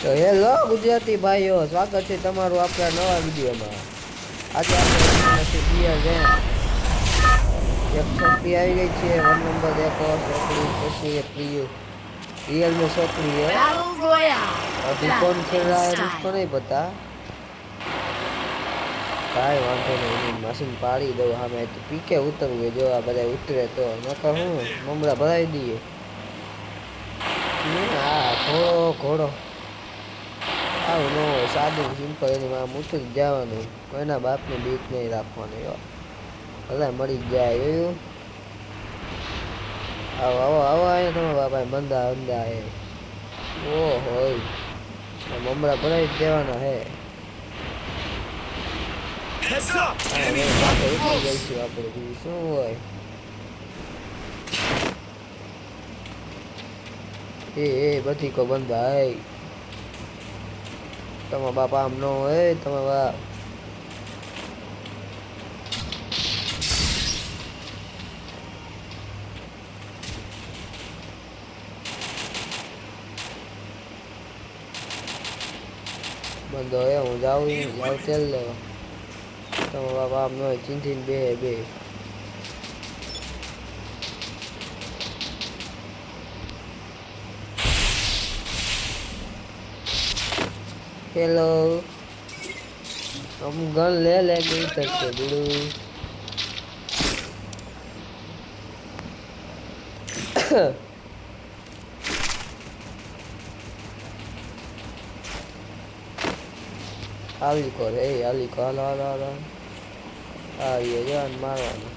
તો હેલો ગુજરાતી ભાઈઓ, સ્વાગત છે તમારું આપણા નવા વિડીયોમાં। આજે આપણે બિયર રેન એક છોકરી આવી ગઈ છે। 1 નંબર देखो છોકરી कैसी है प्रियु। रियल में छोकरी है। अभी कौन खेल रहा है मुझको नहीं पता। કાંઈ વાંધો નહીં, એની મશીન પાડી દઉં સામે તો પીકે ઉતરવું જો આ બધા ઉતરે તો નકર હું મમરા ભરાઈ દઈએ। હા ઘોડો ઘોડો આવું ન હોય, સાદું સિમ્પલ એની આમ ઉતરી જવાનું, કોઈના બાપની બીક નહીં રાખવાની હો, ભલે મળી જાય જોયું। આવો આવો આવો અહીંયા તમે બાપા બંદા બંદા હે। ઓ હોય મમરા ભરાઈ જ દેવાના હે। ઉતરી જઈશું આપણે, બીજું શું હોય। એ બધી કો બંદા હે, તમારા બાપા આમ ન હોય તમારા બાપ। બંધો હે હું જાઉં તેલ લેવા, તમારા બાપા આમ ન હોય ચીંધીને બે બે। हेलो हम गन ले लेंगे इधर से बिड़ू। आली को रे आली को हालो हालो हालो आ ये जान मारवाना।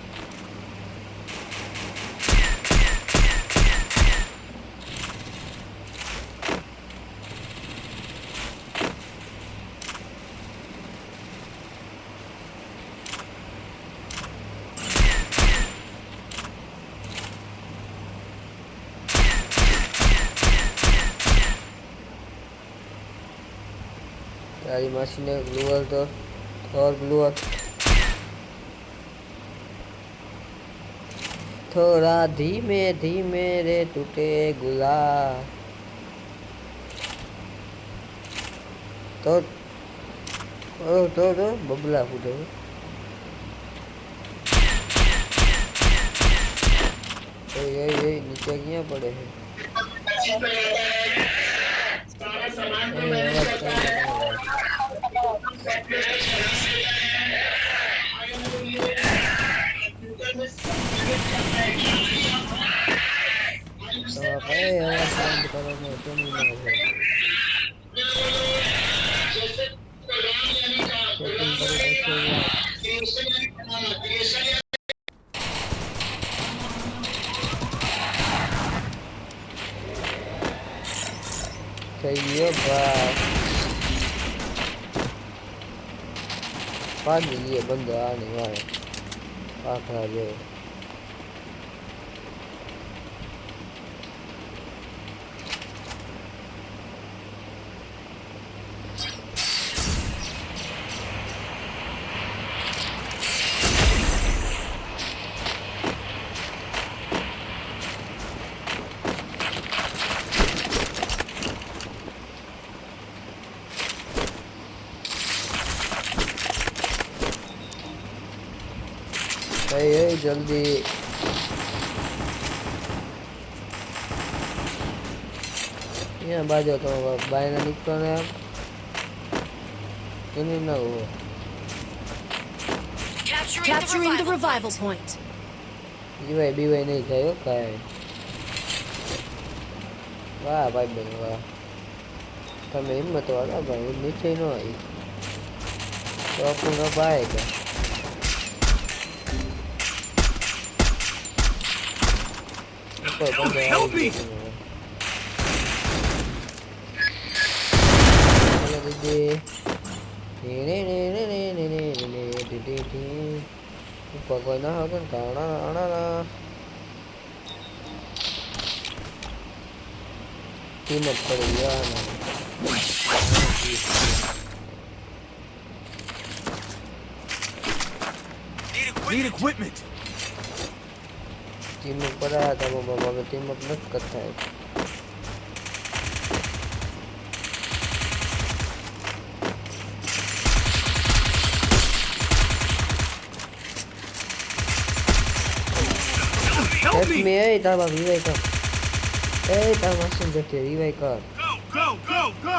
तारी मासी ने ग्लूअर तो और ग्लूअर थोड़ा धीमे धीमे रे टूटे गुलाब तो बबला फूटे। नीचे क्या पड़े हैं। सही है बात, पानी ये बंदा आने वाले आखिर जो जल्दी यहाँ बाजो तो बाय ना निकलो ने आप इन्हें ना हो। Capturing the revival point. ये भी वही नहीं था यो काय। वाह भाई बन वाह, तमें हिम्मत वाला भाई नीचे न आई तो अपना बाएगा। Help me! ऊपर ना होगा गाना आना ना कीमत पड़ेगी आना। Need equipment. टीम पर आया था वो बाबा टीम अप मत करता है। me. Hey, તારા રિવાઈ કર. એ તારા મશીન જતી રિવાઈ કર. Go, go, go!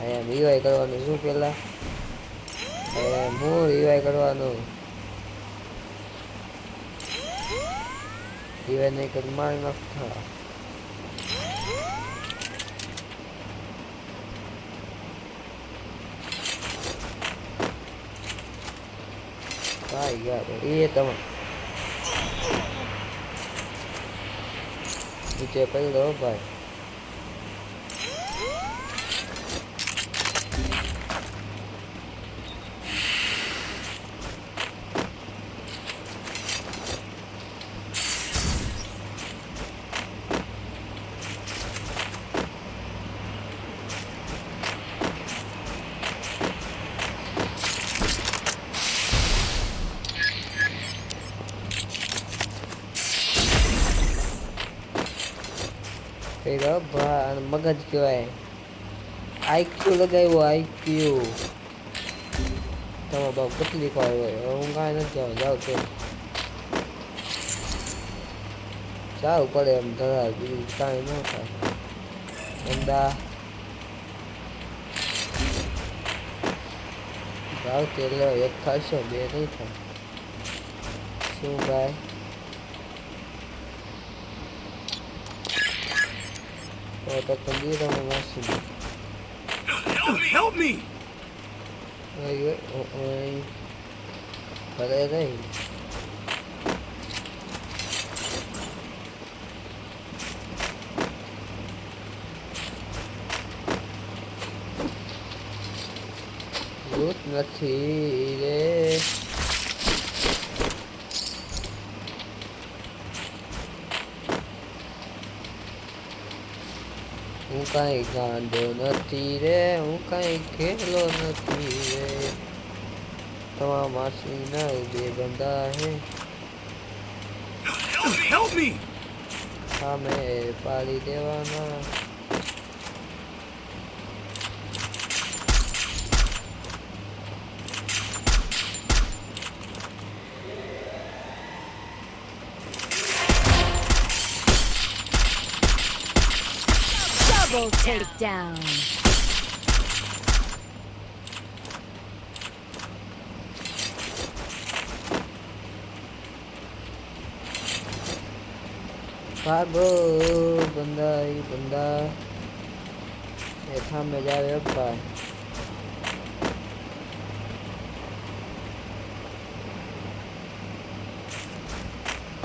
એમ રિવાઈ કરવાનું શું પેલા એમ હું રિવાઈ કરવાનું રિવાઈ નહીં કર મારી નાખતા ભાઈ યાર એ તમે નીચે કરી દો ભાઈ મગજ કહેવાય આઈક્યુ લગાવ્યો આઈક્યુ તમારો બાપ કેટલી ખવાય હોય હું કાંઈ નથી જાઉં જાઉં તો જાવું પડે એમ ધરા બીજું કાંઈ ન થાય અંદા જાવ તે લે એક થશે બે નહીં થાય શું ભાઈ તો કંદી તમે માસી Help me! ઓય કરે નહીં લૂટ નથી રે હું કાંઈ ગાંડો નથી રે હું કાંઈ ખેલો નથી રે તમારા માસી ના બે બંદા હે Help me! સામે પાડી દેવાના Double takedown. ભાગો બંદા એ બંદા એ સામે જાવે અબ્બા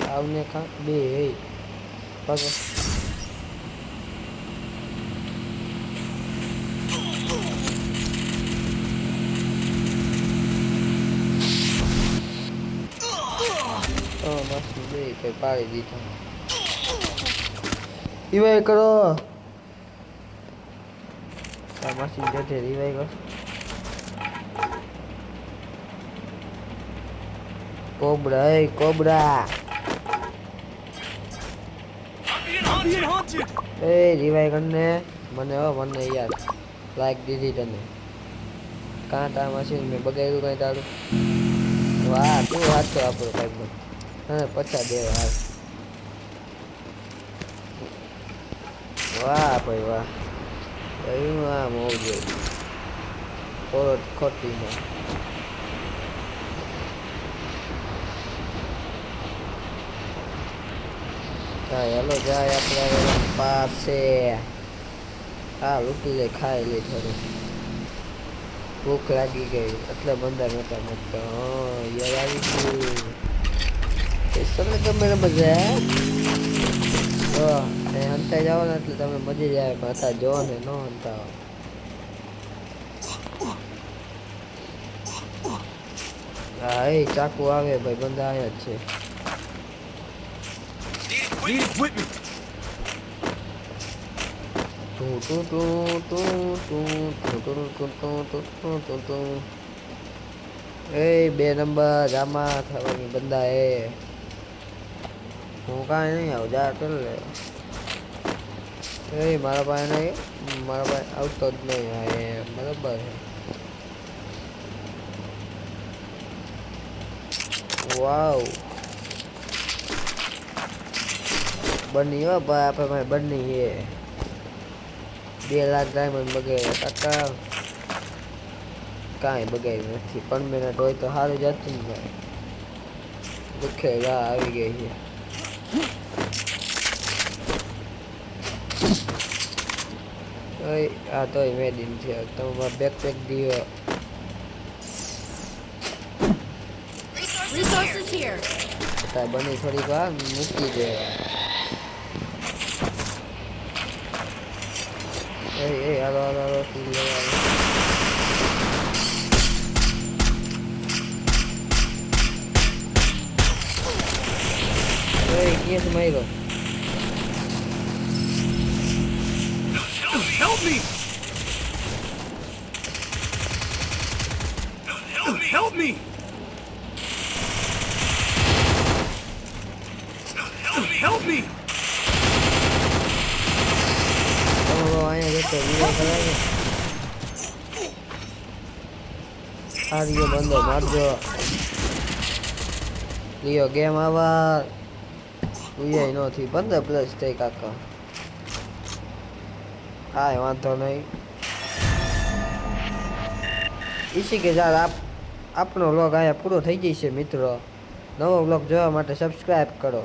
આવને ખા બે હે ભાગો માસી બે કઈ પાડી દીધા રિવાઈ કરો આ માસી જતે રિવાઈ કર cobra A cobra I'm being haunted! એ રિવાઈ કરને મને મને યાર લાઈક દીધી તને કાં તા મશીન મેં બગાડ્યું કઈ તારું વાહ તું હાથ તો આપણો કઈ હા પછા દે હાલ વાહ ભાઈ વાહ ભાઈ આ મોજ કોરટ ખોટીમાં જાય હાલો જાય આપણા પાસે હા લૂટી લે ખાઈ લે થોડું ભૂખ લાગી ગઈ એટલે બંધા નહોતા મૂકતા યાર આવી ગયું તમને ગમે મજા તો હંતા જાઓ ને એટલે તમે મજા જ આવે પાછા જો ને ન હંતા હા એ ચાકુ આવે ભાઈ બંધા આવ્યા જ છે Need equipment! એ 2 નંબર આમાં થવાની બંદા એ હું કાંઈ નહીં આવું જા ચાલ લે એ મારા પાસે નહીં મારા પાસે આવતો જ નહીં હા એ બરાબર છે વાવ બની હો ભાઈ આપણે ભાઈ બની હે 2 લાખ ડાયમંડ બગાડ્યા કાકા કાંઈ બગાડ્યું નથી પરમેનન્ટ હોય તો સારું જતું ને ભાઈ દુઃખે રાહ આવી ગઈ છે આ તોય મેડિન છે તમે બેકપેક દીયો Resources here. બની થોડીક વાર મૂકી દે હાલો હાલો હાલો સીડી લગાવો કેસ માર્યો Help me! Help me! Help me! અહીંયા જતો વિડીયો કરાવે આ રહ્યો બંદો મારજો લિયો ગેમ આવા ઉયાય નથી 15 પ્લસ થઈ કાકા કાંઈ વાંધો નહીં ઈસી કે યાર આપણો વ્લોગ અહીંયા પૂરો થઈ જશે મિત્રો નવો વ્લોગ જોવા માટે સબસ્ક્રાઈબ કરો